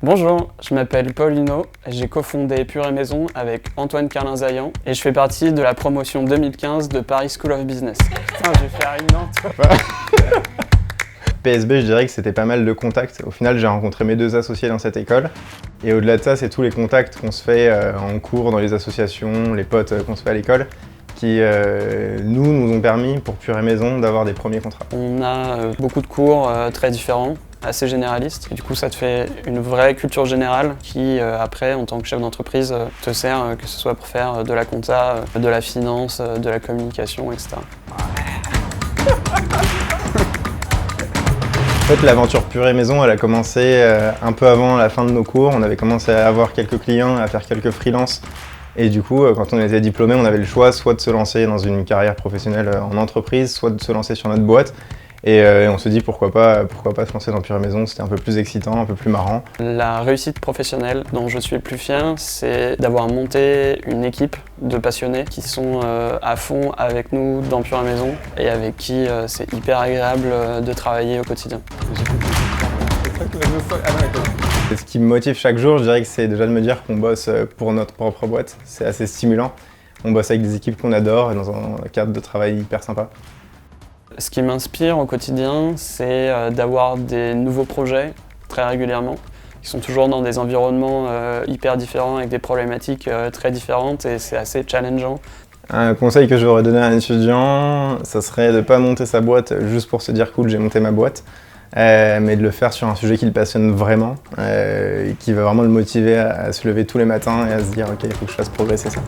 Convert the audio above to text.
Bonjour, je m'appelle Paul Hinault, j'ai cofondé Pure et Maison avec Antoine Carlin-Zayan et je fais partie de la promotion 2015 de Paris School of Business. Putain, je vais faire une Nantes. PSB, je dirais que c'était pas mal de contacts. Au final, j'ai rencontré mes deux associés dans cette école. Et au-delà de ça, c'est tous les contacts qu'on se fait en cours, dans les associations, les potes qu'on se fait à l'école, qui nous ont permis, pour Pure et Maison, d'avoir des premiers contrats. On a beaucoup de cours très différents, assez généralistes. Et du coup, ça te fait une vraie culture générale qui, après, en tant que chef d'entreprise, te sert, que ce soit pour faire de la compta, de la finance, de la communication, etc. En fait, l'aventure Pure et Maison, elle a commencé un peu avant la fin de nos cours. On avait commencé à avoir quelques clients, à faire quelques freelances. Et du coup, quand on était diplômé, on avait le choix soit de se lancer dans une carrière professionnelle en entreprise, soit de se lancer sur notre boîte. Et on se dit pourquoi pas se lancer dans Pure et Maison, c'était un peu plus excitant, un peu plus marrant. La réussite professionnelle dont je suis le plus fier, c'est d'avoir monté une équipe de passionnés qui sont à fond avec nous dans Pure et Maison et avec qui c'est hyper agréable de travailler au quotidien. Et ce qui me motive chaque jour, je dirais que c'est déjà de me dire qu'on bosse pour notre propre boîte. C'est assez stimulant. On bosse avec des équipes qu'on adore et dans un cadre de travail hyper sympa. Ce qui m'inspire au quotidien, c'est d'avoir des nouveaux projets très régulièrement, qui sont toujours dans des environnements hyper différents, avec des problématiques très différentes et c'est assez challengeant. Un conseil que j'aurais donné à un étudiant, ça serait de ne pas monter sa boîte juste pour se dire cool, j'ai monté ma boîte, mais de le faire sur un sujet qui le passionne vraiment, et qui va vraiment le motiver à se lever tous les matins et à se dire ok, il faut que je fasse progresser ça.